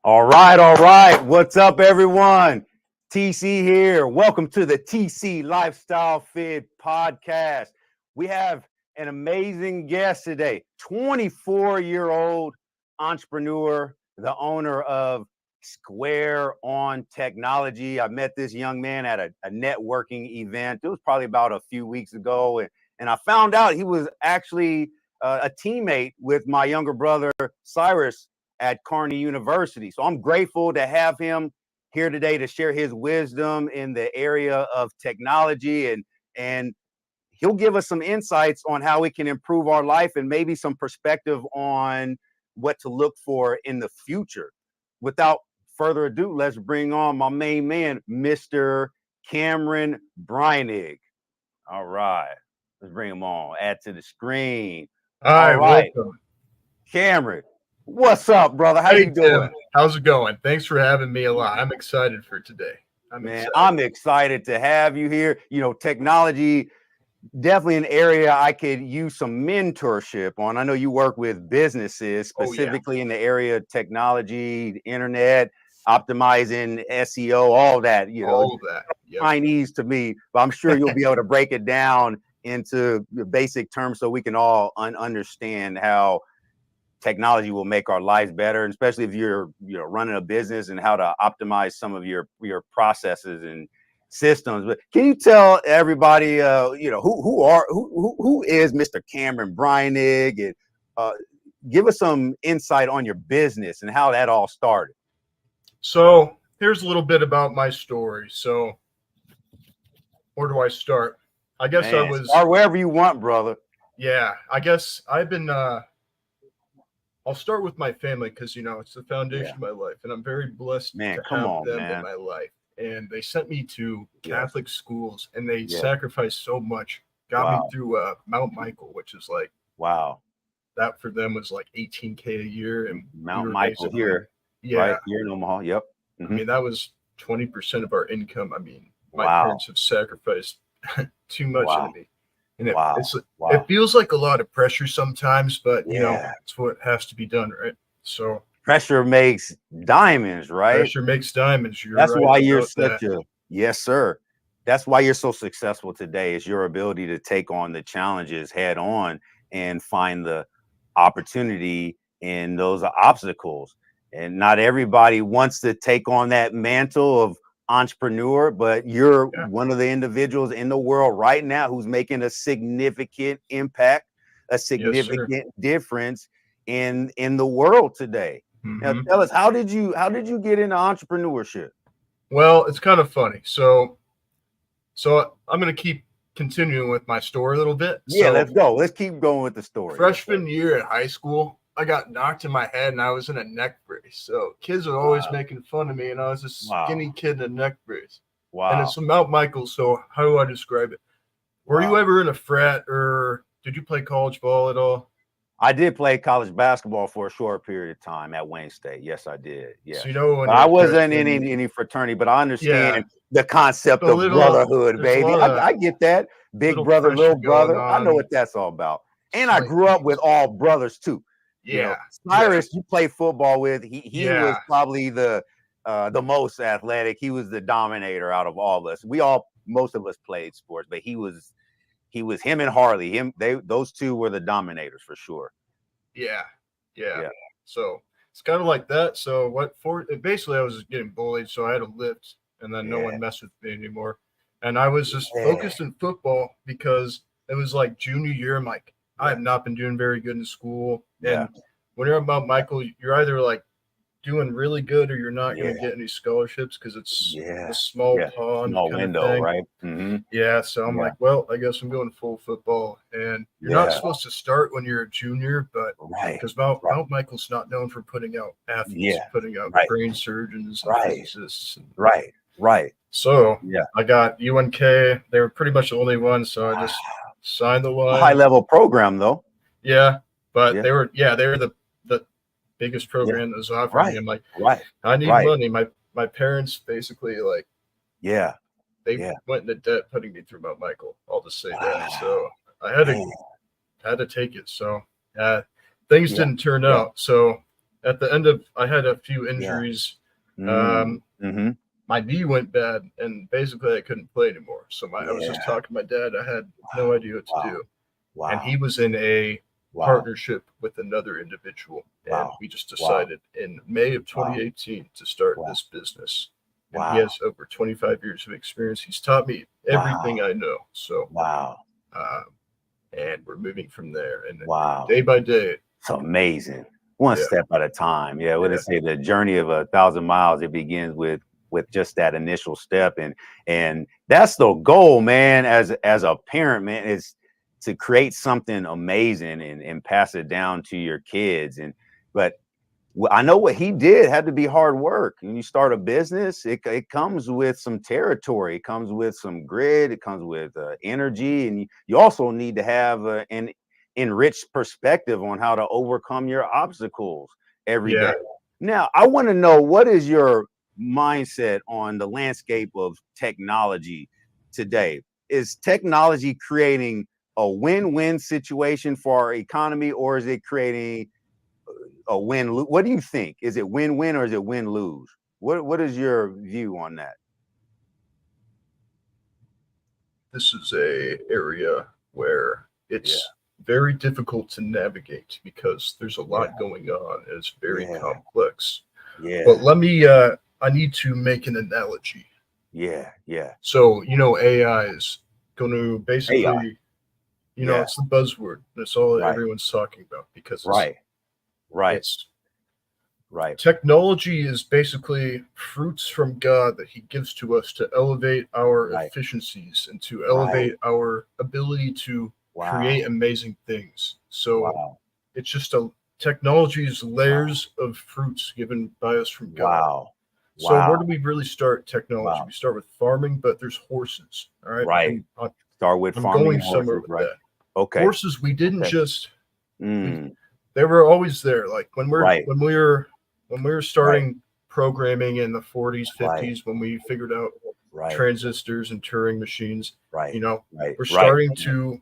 All right, all right. What's up, everyone? TC here. Welcome to the TC Lifestyle Fit podcast. We have an amazing guest today, 24-year-old entrepreneur, the owner of Square on Technology. I met this young man at a networking event. It was probably about a few weeks ago, and I found out he was actually a teammate with my younger brother, Cyrus, at Kearney University. So I'm grateful to have him here today to share his wisdom in the area of technology, and he'll give us some insights on how we can improve our life and maybe some perspective on what to look for in the future. Without further ado, let's bring on my main man, Mr. Cameron Breinig. All right, let's bring him on. Add to the screen. All right, welcome. Cameron, what's up, brother? How you doing? Tim. How's it going? Thanks for having me a lot. I'm excited for today. I'm excited to have you here. You know, technology, definitely an area I could use some mentorship on. I know you work with businesses specifically in the area of technology, the internet, optimizing SEO, all that, all that. Yep. Chinese to me, but I'm sure you'll be able to break it down into the basic terms so we can all understand how technology will make our lives better, and especially if you're running a business, and how to optimize some of your processes and systems. But can you tell everybody who is Mr. Cameron Breinig, and give us some insight on your business and how that all started? So here's a little bit about my story. So where do I start? I guess I was start wherever you want, brother. Yeah, I guess I've been I'll start with my family because, it's the foundation of my life, and I'm very blessed to have them in my life. And they sent me to Catholic schools, and they sacrificed so much, got me through Mount Michael, which is like, that for them was like $18K a year. And Mount Michael here, right here in Omaha. Yep. Mm-hmm. I mean, that was 20% of our income. I mean, my parents have sacrificed too much of me. And it feels like a lot of pressure sometimes, but it's what has to be done, right? So pressure makes diamonds, right? Pressure makes diamonds. That's right, why you're such a yes, sir. That's why you're so successful today, is your ability to take on the challenges head on and find the opportunity in those obstacles. And not everybody wants to take on that mantle of entrepreneur, but you're one of the individuals in the world right now who's making a significant impact, a significant difference in the world today. Mm-hmm. Now tell us, how did you get into entrepreneurship? Well, it's kind of funny. So I'm going to keep continuing with my story a little bit. Yeah, let's go. Let's keep going with the story. Freshman year at high school, I got knocked in my head and I was in a neck brace. So kids were always making fun of me, and I was a skinny kid in a neck brace. Wow. And it's from Mount Michael. So how do I describe it? Were you ever in a frat, or did you play college ball at all? I did play college basketball for a short period of time at Wayne State. Yes, I did. Yeah. So I wasn't in any fraternity, but I understand the concept of brotherhood, baby. I get that. Big brother, little brother. I know what that's all about. And I grew up with all brothers too. Yeah. Cyrus, you play football with. He was probably the most athletic. He was the dominator out of all of us. Most of us played sports, but he was him and Harley. Those two were the dominators for sure. Yeah. So it's kind of like that. So basically I was getting bullied, so I had to lift, and then no one messed with me anymore. And I was just focused in football because it was like junior year. I'm like, I have not been doing very good in school. And when you're at Mount Michael, you're either like doing really good or you're not going to get any scholarships because it's a small pond, small window, right? Mm-hmm. Yeah. So I'm like, well, I guess I'm going full football. And you're not supposed to start when you're a junior, but because Mount Michael's not known for putting out athletes, putting out brain surgeons, and physicists. Right. So I got UNK. They were pretty much the only ones. So I just signed the line. High level program though. Yeah. But they were the biggest program that was offering me. I'm like, I need money. My parents basically they went into debt putting me through Mount Michael. I'll just say that. So I had to take it. So things didn't turn out. So at the end of, I had a few injuries. Mm-hmm. My knee went bad, and basically I couldn't play anymore. So I was just talking to my dad. I had no idea what to do. And he was in a partnership with another individual, and we just decided in May of 2018 to start this business. And he has over 25 years of experience. He's taught me everything I know. So and we're moving from there, and day by day. It's amazing. One step at a time. Yeah, what they say, the journey of 1,000 miles, it begins with just that initial step. And that's the goal, man, as a parent, man, is to create something amazing and pass it down to your kids. But I know what he did had to be hard work. When you start a business, it comes with some territory. It comes with some grit. It comes with energy. And you also need to have an enriched perspective on how to overcome your obstacles every day. Now, I want to know, what is your mindset on the landscape of technology today? Is technology creating a win-win situation for our economy, or is it creating a win? What do you think? Is it win-win or is it win-lose? What is your view on that? This is a area where it's very difficult to navigate because there's a lot going on. It's very complex. But let me I need to make an analogy. So, AI is going to basically AI. It's the buzzword. That's all everyone's talking about because it's technology is basically fruits from God that he gives to us to elevate our efficiencies and to elevate our ability to create amazing things. So it's just technology's layers of fruits given by us from God. So where do we really start technology? We start with farming, but there's horses. All right. Start with farming. I'm going somewhere with that. Okay. Horses, we didn't just they were always there. Like when we were starting programming in the 40s, 50s, when we figured out transistors and Turing machines, we're starting to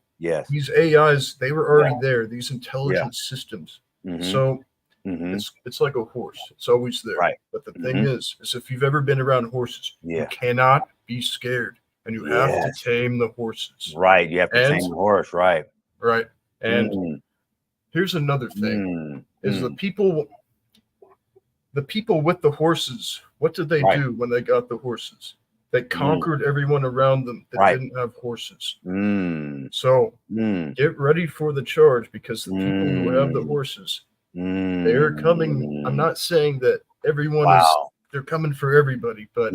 these AIs, they were already there, these intelligent systems. So it's like a horse. It's always there. But the thing is if you've ever been around horses, you cannot be scared. And you have to tame the horses. You have to tame the horse. Right. And here's another thing: is the people with the horses. What did they do when they got the horses? They conquered everyone around them that didn't have horses. So get ready for the charge, because the people who have the horses, they're coming. I'm not saying that everyone is. They're coming for everybody, but.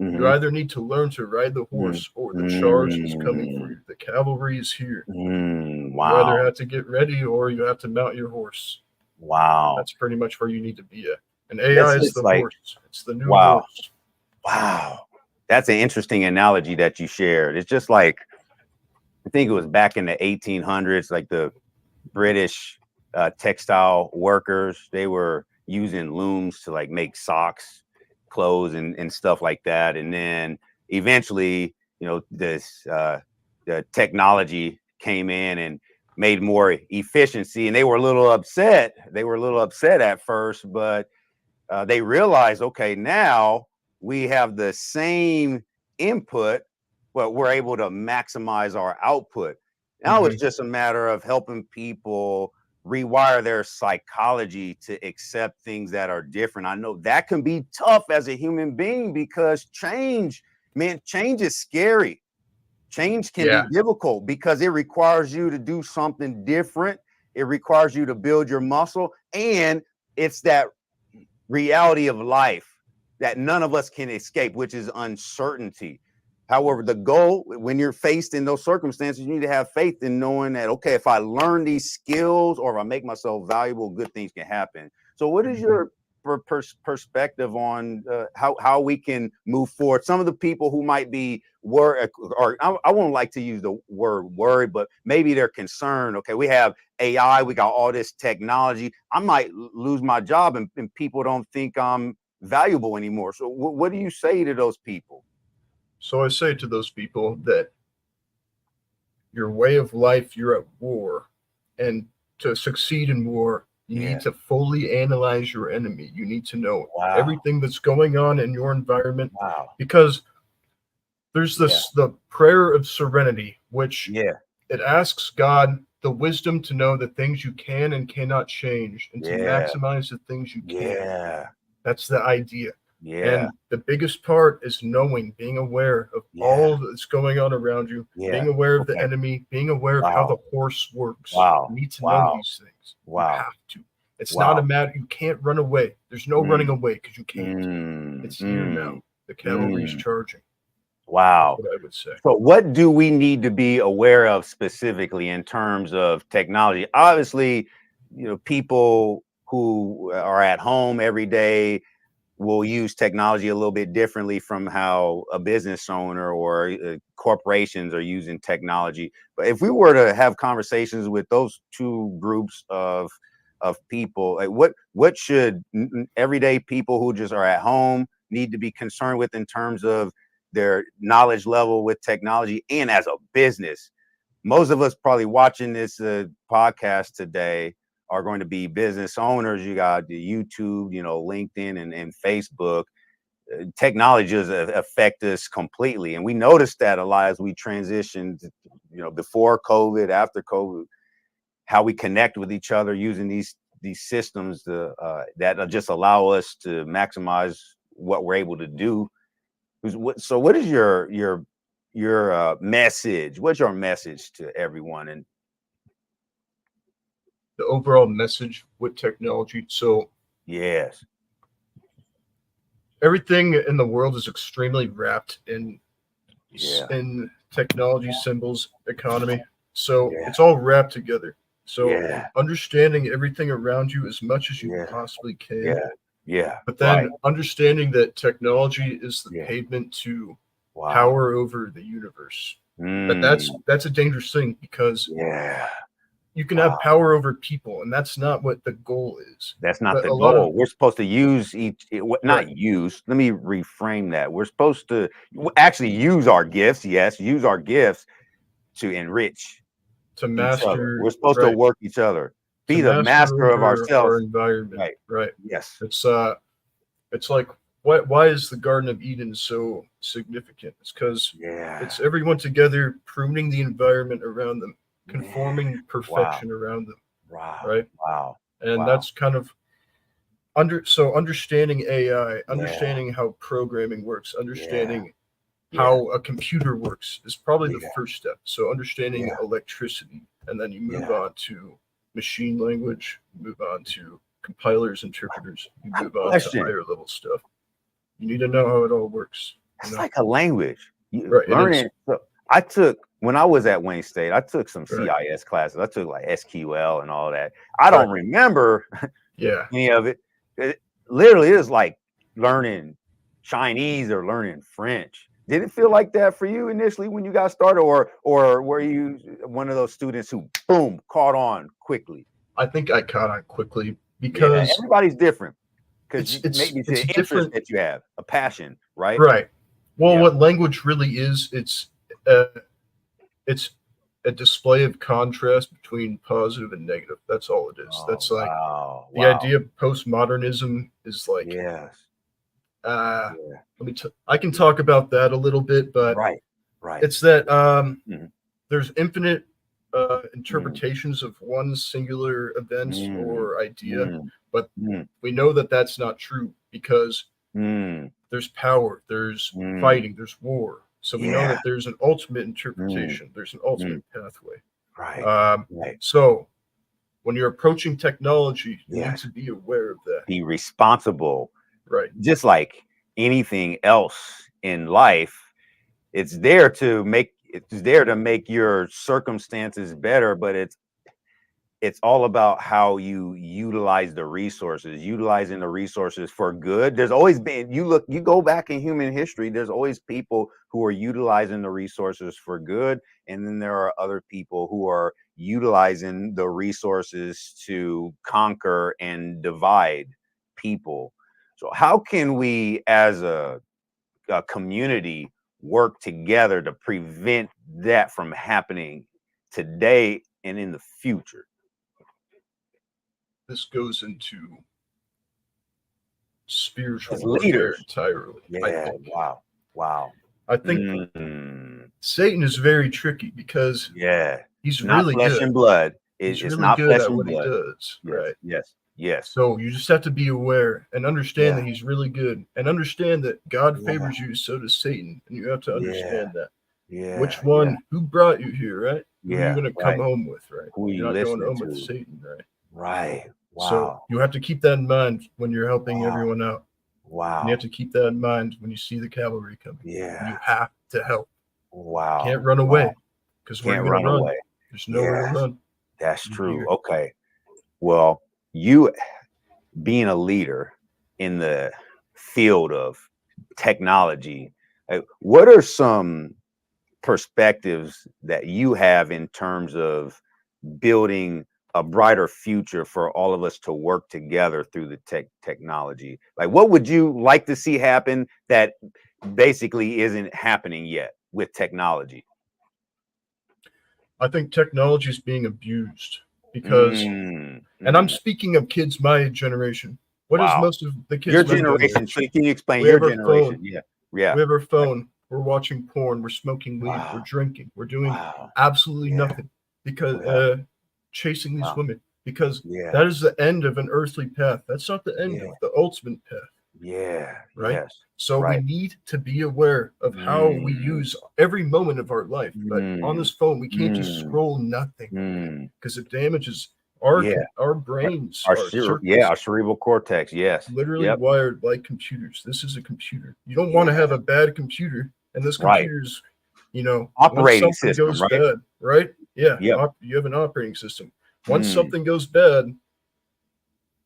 You either need to learn to ride the horse, or the charge is coming for you. The cavalry is here. You either have to get ready, or you have to mount your horse. That's pretty much where you need to be at. And AI is the horse. It's the new horse. That's an interesting analogy that you shared. It's just like, I think it was back in the 1800s, like the British textile workers, they were using looms to like make socks, clothes and stuff like that. And then eventually, this the technology came in and made more efficiency, and they were a little upset. At first, but they realized, okay, now we have the same input, but we're able to maximize our output. Now it's just a matter of helping people rewire their psychology to accept things that are different. I know that can be tough as a human being, because change is scary. Change can be difficult because it requires you to do something different. It requires you to build your muscle, and it's that reality of life that none of us can escape, which is uncertainty. However, the goal, when you're faced in those circumstances, you need to have faith in knowing that, okay, if I learn these skills or if I make myself valuable, good things can happen. So what is your perspective on how we can move forward? Some of the people who might be worried, or I won't like to use the word worry, but maybe they're concerned. Okay, we have AI, we got all this technology. I might lose my job, and people don't think I'm valuable anymore. So what do you say to those people? So I say to those people that your way of life, you're at war, and to succeed in war, You need to fully analyze your enemy. You need to know Wow. everything that's going on in your environment, Wow. because there's the prayer of serenity, which it asks God the wisdom to know the things you can and cannot change, and to maximize the things you can. That's the idea. And the biggest part is knowing, being aware of all that's going on around you, being aware of the enemy, being aware of how the horse works. You need to know these things. You have to. It's not a matter, you can't run away. There's no running away, because you can't. It's here now. The cavalry's charging. Wow. That's what I would say. So what do we need to be aware of specifically in terms of technology? Obviously, people who are at home every day will use technology a little bit differently from how a business owner or corporations are using technology. But if we were to have conversations with those two groups of people, like what should everyday people who just are at home need to be concerned with in terms of their knowledge level with technology? And as a business, most of us probably watching this podcast today are going to be business owners. You got the YouTube, LinkedIn and Facebook. Technology does affect us completely. And we noticed that a lot as we transitioned, before COVID, after COVID, how we connect with each other using these systems that just allow us to maximize what we're able to do. So what is your message? What's your message to everyone? And the overall message with technology. So everything in the world is extremely wrapped in technology, symbols, economy. So it's all wrapped together. So understanding everything around you as much as you possibly can. But then understanding that technology is the pavement to power over the universe. But that's a dangerous thing, because you can have power over people, and that's not what the goal is. That's not the goal. We're supposed to use not use. Let me reframe that. We're supposed to actually use our gifts. Yes, use our gifts to enrich, to master. We're supposed to work each other. Be the master of ourselves. Our environment. Right. Yes. It's like, why is the Garden of Eden so significant? It's because it's everyone together pruning the environment around them, conforming perfection around them. Right. And that's kind of understanding AI, understanding how programming works, understanding how a computer works is probably the first step. So understanding electricity, and then you move on to machine language, move on to compilers, interpreters, you move on to higher level stuff. You need to know how it all works. It's like a language. Learning. I took, when I was at Wayne State, I took some CIS classes. I took like SQL and all that. I don't remember any of it. It literally is like learning Chinese or learning French. Did it feel like that for you initially when you got started, or were you one of those students who boom caught on quickly? I think I caught on quickly, because everybody's different. Because maybe it's an interest that you have, a passion, right? Right. Well, what language really is, it's a display of contrast between positive and negative. That's all it is. That's like the idea of postmodernism is like, I can talk about that a little bit, but it's that there's infinite interpretations of one singular event or idea, but we know that that's not true, because there's power, there's fighting, there's war. So we know that there's an ultimate interpretation, there's an ultimate pathway. So when you're approaching technology, you need to be aware of that. Be responsible. Right. Just like anything else in life, it's there to make your circumstances better, but it's all about how you utilize the resources, utilizing the resources for good. There's always been, you go back in human history, there's always people who are utilizing the resources for good. And then there are other people who are utilizing the resources to conquer and divide people. So how can we as a community work together to prevent that from happening today and in the future? this goes into spiritual As warfare leaders. entirely. Yeah. Wow. I think Satan is very tricky because he's not really flesh good. and blood. He's It's really not good flesh at and what blood. he does, right? Yes. So you just have to be aware and understand that he's really good, and understand that God favors you, so does Satan, and you have to understand that. Which one? Who brought you here, right? Who are you going to come home with, right? Who You're not going home with to? Satan, right? Right. Wow. So you have to keep that in mind when you're helping everyone out. Wow. And you have to keep that in mind when you see the cavalry coming. Yeah. You have to help. Wow. You can't run away, because where are you going to run? Away. There's nowhere to run. That's true. Okay. Well, you being a leader in the field of technology, what are some perspectives that you have in terms of building a brighter future for all of us to work together through the technology? Like, what would you like to see happen that basically isn't happening yet with technology? I think technology is being abused because, and I'm speaking of kids my generation. What is most of the kids? Your generation. So can you explain your generation? Yeah. We have our phone. We're watching porn. We're smoking weed. We're drinking. We're doing absolutely nothing because chasing these women, because that is the end of an earthly path. That's not the end of the ultimate path. Right. So we need to be aware of how we use every moment of our life. But on this phone, we can't just scroll nothing, because it damages our brains, our cerebral cortex. Literally wired like computers. This is a computer. You don't want to have a bad computer, and this computer's, operating system goes bad, right? Yeah. You have an operating system. Once something goes bad,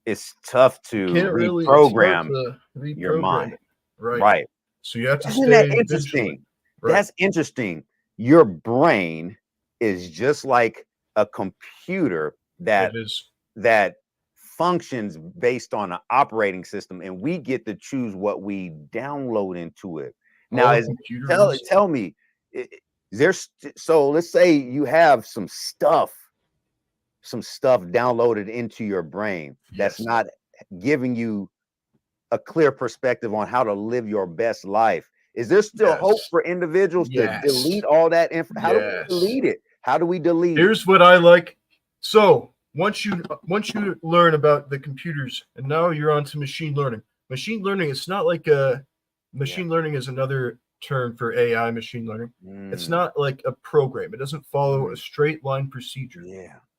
it's tough to reprogram your mind. Right. So you have to Isn't stay that interesting? vigilant. Right. That's interesting. Your brain is just like a computer that functions based on an operating system, and we get to choose what we download into it. Now, tell me, so let's say you have some stuff downloaded into your brain that's not giving you a clear perspective on how to live your best life. Is there still hope for individuals to delete all that information? How do we delete it? How do we delete Here's what I like. So once you learn about the computers, and now you're on to machine learning. Machine learning, it's not like machine learning is another term for AI machine learning. It's not like a program. It doesn't follow a straight line procedure.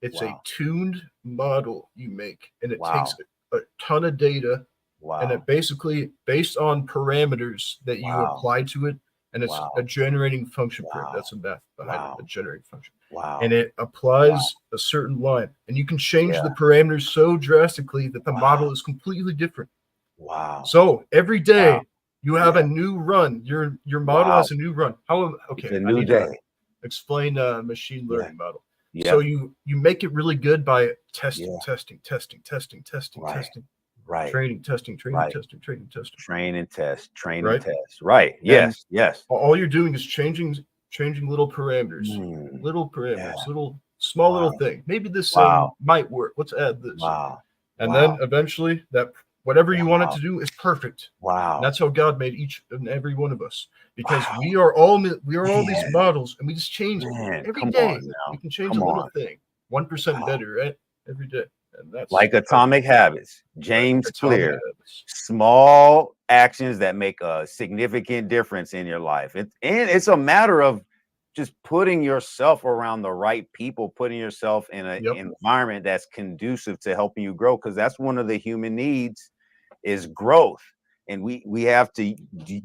It's a tuned model you make, and it takes a ton of data, and it basically based on parameters that you apply to it, and it's a generating function for it. That's a math behind it, a generating function. And it applies a certain line, and you can change the parameters so drastically that the model is completely different. So every day you have a new run. Your model has a new run. It's a new day. Explain a machine learning model. So you make it really good by testing. Right. Training, testing. Train and test. Right. And yes. All you're doing is changing little parameters, little small little thing. Maybe this thing might work. Let's add this. And then eventually that whatever you want it to do is perfect. And that's how God made each and every one of us, because we are all these models, and we just change it every day. We can change a little thing, 1% better, right? Every day. And that's like Atomic Habits. James Clear. Small actions that make a significant difference in your life. It's a matter of just putting yourself around the right people, putting yourself in an environment that's conducive to helping you grow, because that's one of the human needs, is growth. And we have to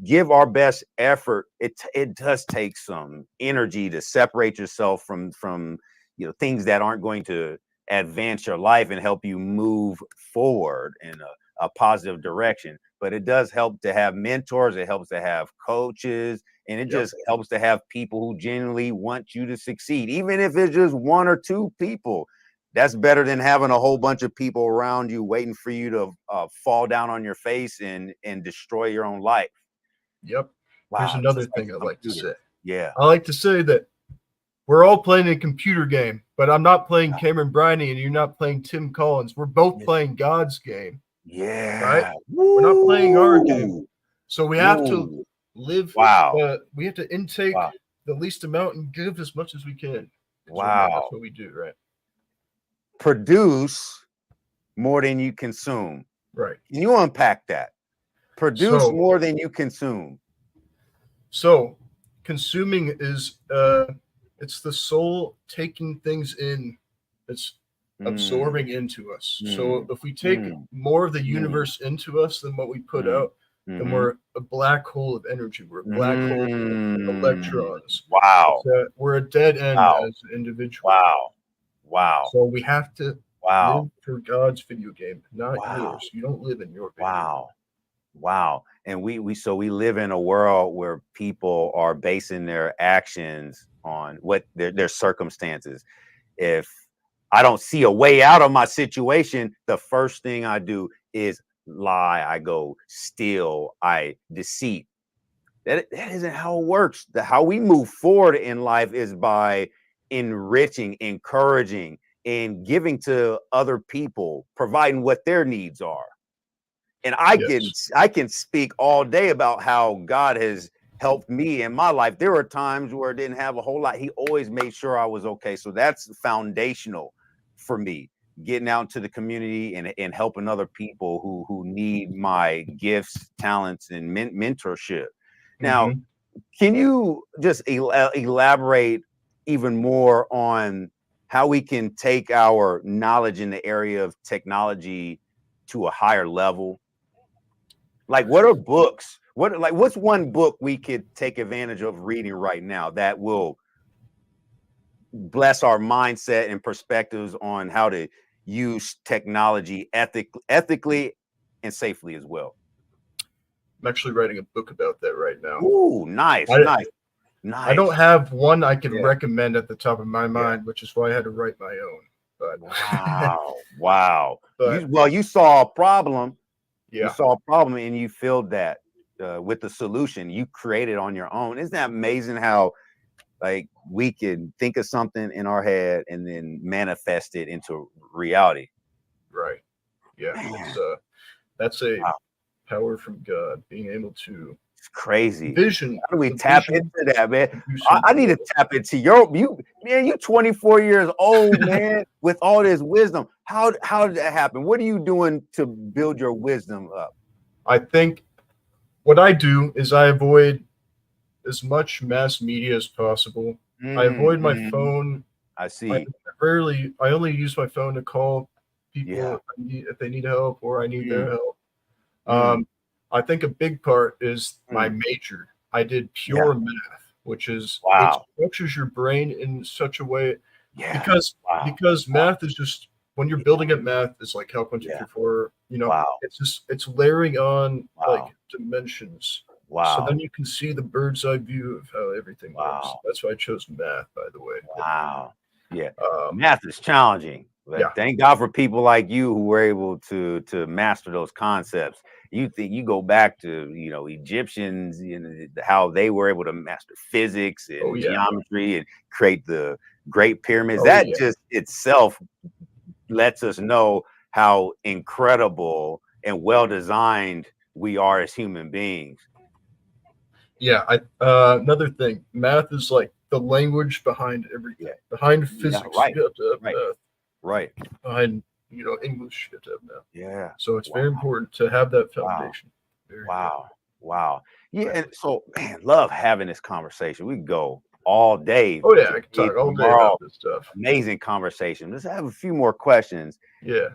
give our best effort. It does take some energy to separate yourself from things that aren't going to advance your life and help you move forward in a positive direction. But it does help to have mentors. It helps to have coaches, and it just helps to have people who genuinely want you to succeed, even if it's just one or two people. That's better than having a whole bunch of people around you waiting for you to fall down on your face and destroy your own life. Here's another thing I like to say. I like to say that we're all playing a computer game, but I'm not playing Cameron Breinig and you're not playing Tim Collins. We're both playing God's game. Right? Yeah. We're not playing our game. So we have to live. Wow. We have to intake the least amount and give as much as we can. Wow. That's what we do, right? Produce more than you consume. Right. Can you unpack that? Produce more than you consume. So consuming is it's the soul taking things in. It's absorbing into us. So if we take more of the universe into us than what we put out, then we're a black hole of energy. We're a black hole of electrons. Wow. We're a dead end as an individual. Wow. So we have to live for God's video game, not yours. You don't live in your video game. Wow. And we live in a world where people are basing their actions on what their circumstances. If I don't see a way out of my situation, the first thing I do is lie. I go steal. I deceit. That isn't how it works. How we move forward in life is by enriching, encouraging, and giving to other people, providing what their needs are. And I can speak all day about how God has helped me in my life. There were times where I didn't have a whole lot. He always made sure I was okay. So that's foundational for me, getting out into the community and helping other people who need my gifts, talents, and mentorship. Now, can you just elaborate even more on how we can take our knowledge in the area of technology to a higher level? Like, what are books? What's one book we could take advantage of reading right now that will bless our mindset and perspectives on how to use technology ethically and safely as well? I'm actually writing a book about that right now. Ooh, nice. I don't have one I can recommend at the top of my mind, which is why I had to write my own. But wow. You saw a problem. Yeah. You saw a problem and you filled that with the solution you created on your own. Isn't that amazing how like we can think of something in our head and then manifest it into reality? Right. Yeah. That's a power from God, being able to. It's crazy. Vision. How do we tap into that, man? I need to tap into you 24 years old, man, with all this wisdom. How did that happen? What are you doing to build your wisdom up? I think what I do is I avoid as much mass media as possible. I avoid my phone. I see. I only use my phone to call people if they need help or I need their help. I think a big part is my major. I did pure math, which is it structures your brain in such a way because math is just when you're building up math, it's like calc 1, 2, 3, 4. It's layering on like dimensions. So then you can see the bird's eye view of how everything works. That's why I chose math, by the way. Math is challenging. But thank God for people like you who were able to master those concepts. You go back to Egyptians, how they were able to master physics and geometry and create the Great Pyramids. Just itself lets us know how incredible and well designed we are as human beings. Yeah, another thing, math is like the language behind everything. Behind physics, you have to have math. Right. Behind English, you have to have math. Yeah. So it's very important to have that foundation. Wow. Yeah, and so man, love having this conversation. We can go all day. Oh yeah, I can talk all day about this stuff. Amazing conversation. Let's have a few more questions. Yeah.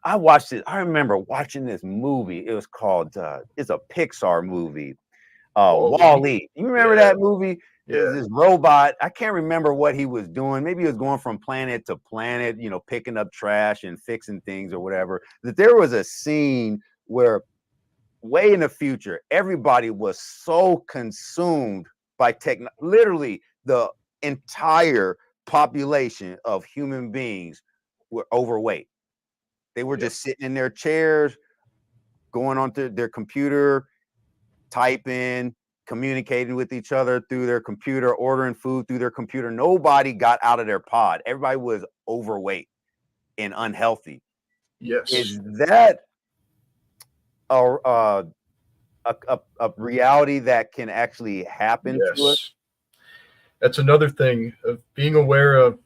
I watched it. I remember watching this movie. It was called it's a Pixar movie. Wall-E. You remember that movie? There's this robot. I can't remember what he was doing. Maybe he was going from planet to planet, picking up trash and fixing things or whatever. That there was a scene where way in the future, everybody was so consumed by literally the entire population of human beings were overweight. They were just sitting in their chairs, going onto their computer, typing, communicating with each other through their computer, ordering food through their computer. Nobody got out of their pod. Everybody was overweight and unhealthy. Yes. Is that a reality that can actually happen to us? That's another thing of being aware of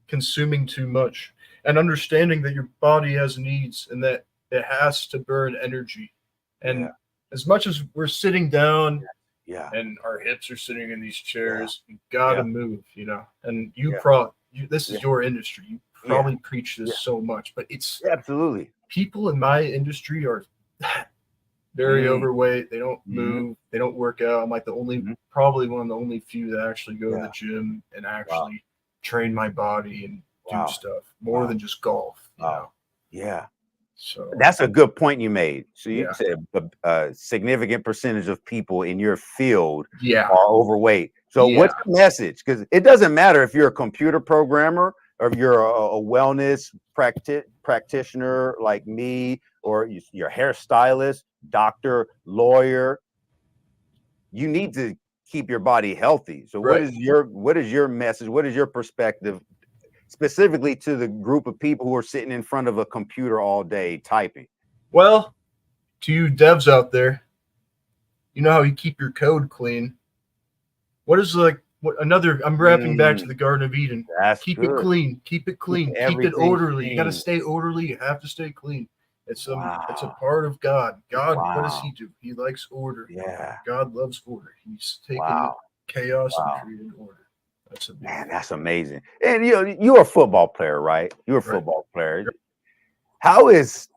consuming too much and understanding that your body has needs and that it has to burn energy. And as much as we're sitting down and our hips are sitting in these chairs, you gotta move, and this is your industry. You probably preach this so much, but it's absolutely, people in my industry are very overweight. They don't move. They don't work out. I'm like probably one of the only few that actually go to the gym and actually train my body and do stuff more than just golf. You know? Yeah. So that's a good point you made. So you said a significant percentage of people in your field are overweight. So what's the message? Because it doesn't matter if you're a computer programmer or if you're a wellness practitioner like me, or you're a hairstylist, doctor, lawyer. You need to keep your body healthy. So what is your message? What is your perspective specifically to the group of people who are sitting in front of a computer all day typing? Well, to you devs out there, you know how you keep your code clean. What is I'm wrapping back to the Garden of Eden. Keep it clean. Keep it clean. Keep it orderly. You got to stay orderly. You have to stay clean. It's a part of God. God, what does he do? He likes order. Yeah. God loves order. He's taken chaos and created order. That's amazing. And you're a football player, right? You're a football player. How is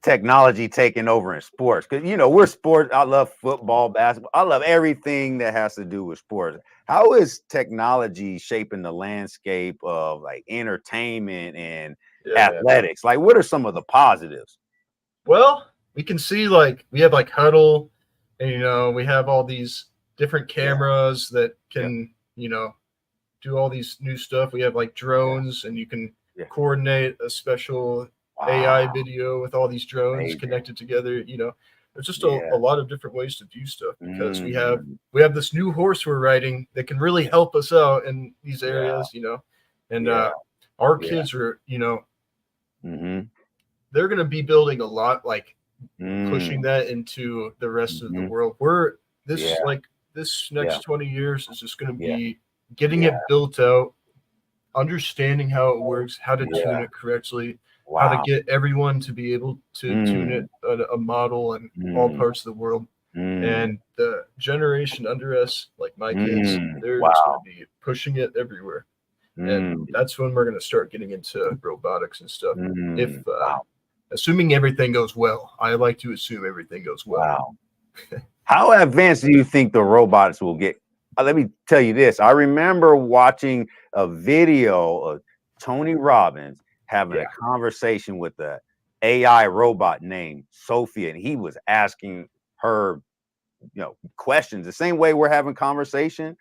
technology taking over in sports? Because we're sports. I love football, basketball. I love everything that has to do with sports. How is technology shaping the landscape of like entertainment and athletics? Like, what are some of the positives? Well, we can see we have Huddle, and we have all these different cameras that can do all these new stuff. We have drones, and you can coordinate a special AI video with all these drones connected together. There's just a lot of different ways to do stuff because we have this new horse we're riding that can really help us out in these areas, and our kids are, they're going to be building a lot, pushing that into the rest of the world. This next 20 years is just going to be getting it built out, understanding how it works, how to tune it correctly, how to get everyone to be able to tune it at a model in all parts of the world. And the generation under us, like my kids, they're just going to be pushing it everywhere. And that's when we're going to start getting into robotics and stuff. Assuming everything goes well. I like to assume everything goes well. How advanced do you think the robots will get? Let me tell you this. I remember watching a video of Tony Robbins having a conversation with the AI robot named Sophia, and he was asking her, questions the same way we're having conversation.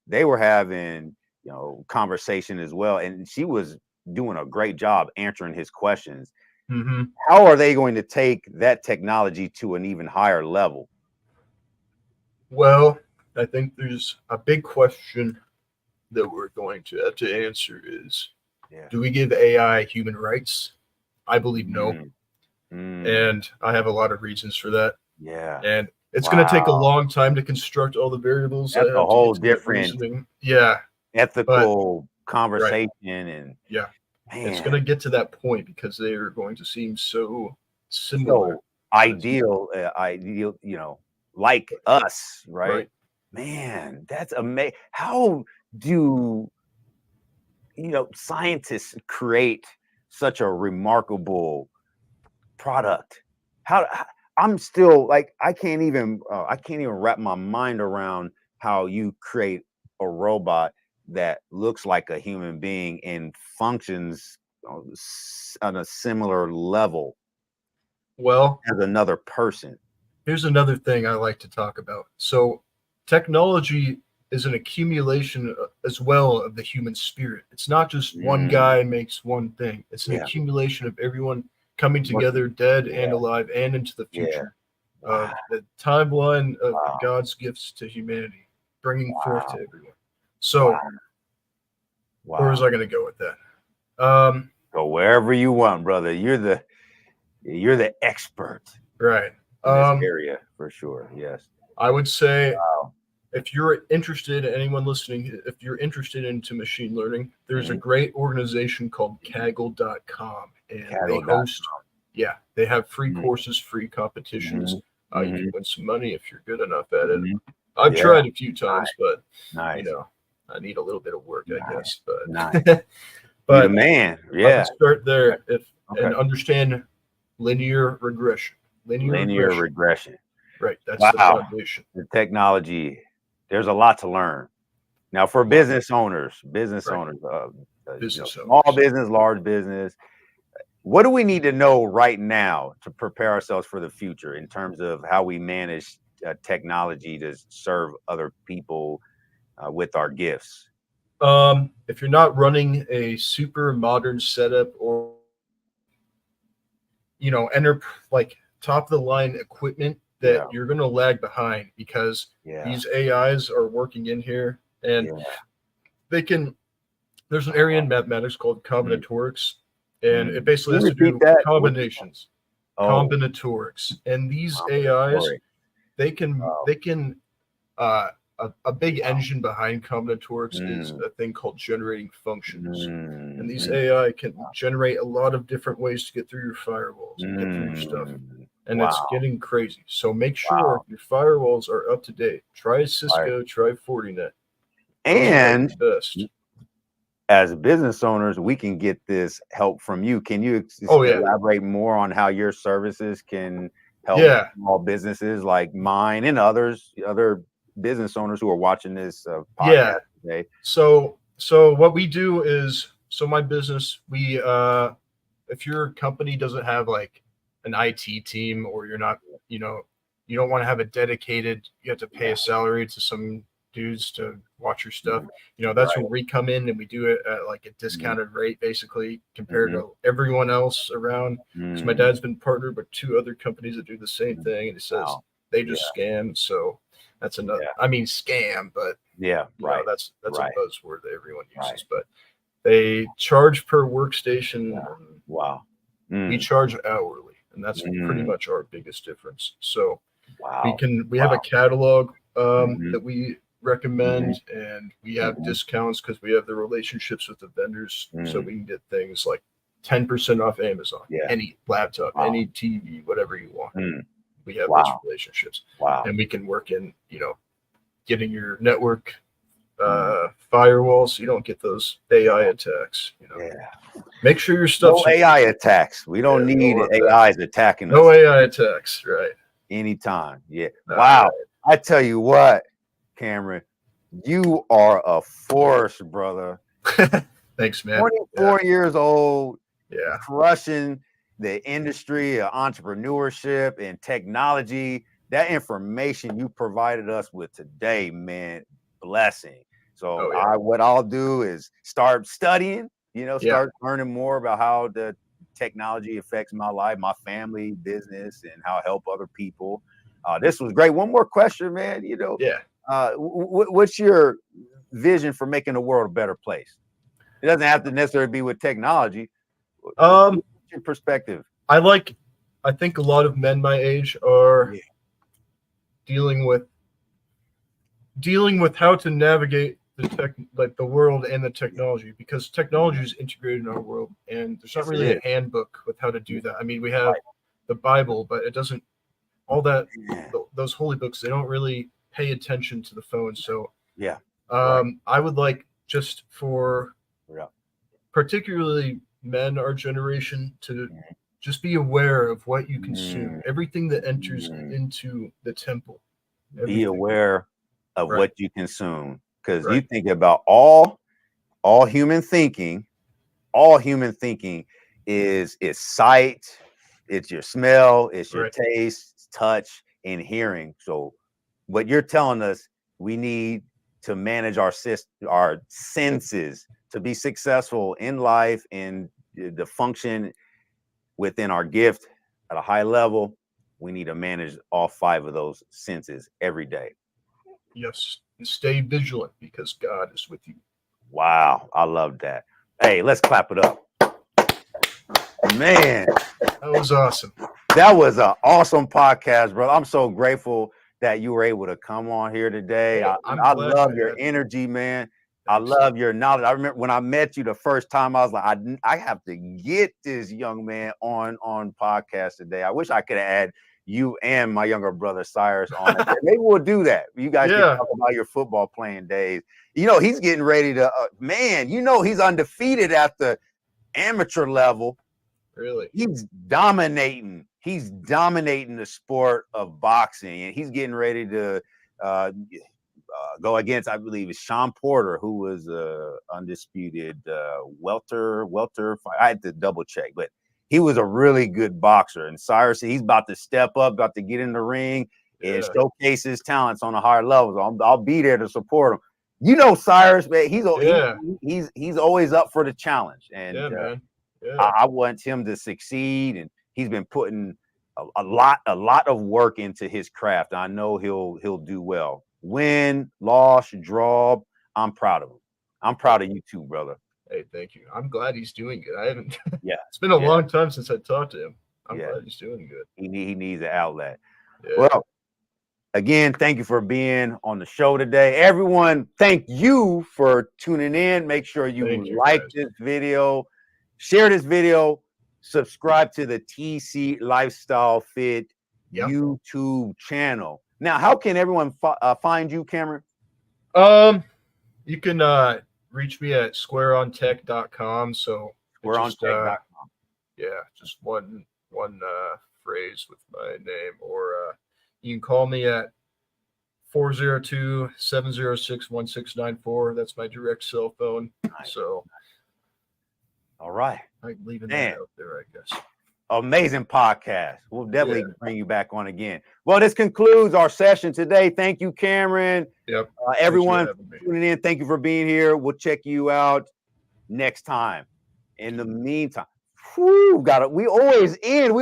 They were having, conversation as well, and she was doing a great job answering his questions. How are they going to take that technology to an even higher level? Well, I think there's a big question that we're going to have to answer is, do we give AI human rights? I believe no. And I have a lot of reasons for that. And it's going to take a long time to construct all the variables. That's a whole different ethical conversation. And it's going to get to that point because they are going to seem so similar. So ideal, like us, right? Man, that's amazing. How do scientists create such a remarkable product? How I'm still I can't even wrap my mind around how you create a robot that looks like a human being and functions on a similar level as another person. Here's another thing I like to talk about. So technology is an accumulation as well of the human spirit. It's not just one guy makes one thing. It's an accumulation of everyone coming together, dead and alive and into the future. of the timeline of Wow. God's gifts to humanity, bringing forth to everyone. So, Wow. where was I going to go with that? Go wherever you want, brother. You're the expert, right, in this area for sure. Yes, I would say if you're interested, anyone listening, if you're interested into machine learning, there's a great organization called Kaggle.com, and they host. Yeah, they have free courses, free competitions. You can win some money if you're good enough at it. I've tried a few times, but I need a little bit of work, I guess. But but you're the man. Yeah, I would start there and understand linear regression. Linear regression. Right, that's the foundation. The technology. There's a lot to learn. Now, for business owners, small business, large business, what do we need to know right now to prepare ourselves for the future in terms of how we manage technology to serve other people with our gifts? If you're not running a super modern setup or like top of the line equipment, that you're going to lag behind, because these AIs are working in here, and there's an area in mathematics called combinatorics, and it basically has to do combinations. Combinatorics, and these AIs, they can a big engine behind combinatorics is a thing called generating functions. And these AI can generate a lot of different ways to get through your firewalls and get through your stuff. And it's getting crazy. So make sure your firewalls are up to date. Try Cisco, try Fortinet. And as business owners, we can get this help from you. Can you elaborate more on how your services can help small businesses like mine and other business owners who are watching this podcast today? So what we do is, my business, we if your company doesn't have like an IT team, or you're not, you don't want to have a dedicated, you have to pay a salary to some dudes to watch your stuff, that's where we come in, and we do it at like a discounted rate, basically, compared to everyone else around. Because my dad's been partnered with 2 other companies that do the same thing, and he says they just scam. So that's another, I mean, scam, but that's a buzzword that everyone uses. But they charge per workstation. We charge hourly, and that's pretty much our biggest difference. So we have a catalog that we recommend, and we have discounts because we have the relationships with the vendors, so we can get things like 10% off Amazon, any laptop, any TV, whatever you want. We have those relationships, and we can work in, getting your network firewalls, so you don't get those AI attacks. Make sure your stuff's AI attacks. We don't need AIs attacking us. No AI attacks, right? Anytime. Wow. I tell you what, Cameron, you are a force, brother. Thanks, man. 24 years old, crushing the industry of entrepreneurship and technology. That information you provided us with today, man, blessing. So what I'll do is start studying, start learning more about how the technology affects my life, my family, business, and how I help other people. This was great. One more question, man. What's your vision for making the world a better place? It doesn't have to necessarily be with technology. What's your perspective? I think a lot of men my age are dealing with how to navigate the world and the technology, because technology is integrated in our world, and there's not really a handbook with how to do that. I mean, we have the Bible, but it doesn't, all that, those holy books, they don't really pay attention to the phone. So I would like, just for particularly men, our generation, to just be aware of what you consume, everything that enters into the temple. Be aware of what you consume, because you think about all human thinking. All human thinking is sight, it's your smell, it's your taste, touch, and hearing. So what you're telling us, we need to manage our senses to be successful in life and the function within our gift at a high level. we need to manage all 5 of those senses every day. Yes, and stay vigilant because God is with you. Wow, I love that. Hey, let's clap it up. Man, that was awesome. That was an awesome podcast, bro. I'm so grateful that you were able to come on here today. Hey, I love your energy, man. Thanks. I love your knowledge. I remember when I met you the first time, I was like, I have to get this young man on podcast today. I wish I could have had you and my younger brother Cyrus on it. Maybe we'll do that. You guys can talk about your football playing days. You know, he's getting ready to, man, you know, he's undefeated at the amateur level. Really? He's dominating the sport of boxing, and he's getting ready to go against, I believe, it's Sean Porter, who was undisputed welter. I had to double check, but he was a really good boxer. And Cyrus, he's about to step up, about to get in the ring and showcase his talents on a higher level. So I'll be there to support him. You know, Cyrus, man, he's always up for the challenge, and man. I want him to succeed, and he's been putting a lot of work into his craft. I know he'll do well. Win, loss, draw, I'm proud of him. I'm proud of you too, brother. Hey, thank you. I'm glad he's doing good. I haven't. It's been a long time since I talked to him. I'm glad he's doing good. He needs an outlet. Yeah. Well, again, thank you for being on the show today. Everyone, thank you for tuning in. Make sure you like this video. Share this video, subscribe to the TC Lifestyle Fit YouTube channel. Now, how can everyone find you, Cameron? You can reach me at squareontech.com. So squareontech.com. Just one phrase with my name, or you can call me at 402-706-1694. That's my direct cell phone. Nice. So. All right. I'm leaving that out there, I guess. Amazing podcast. We'll definitely bring you back on again. Well, this concludes our session today. Thank you, Cameron. Yep. Everyone tuning in, thank you for being here. We'll check you out next time. In the meantime, we always end.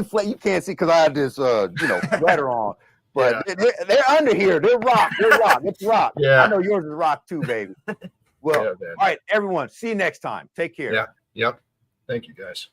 Flat. You can't see because I have this sweater on. But they're under here. They're rock. It's rock. Yeah. I know yours is rock too, baby. Well, all right, everyone. See you next time. Take care. Yeah. Yep. Thank you, guys.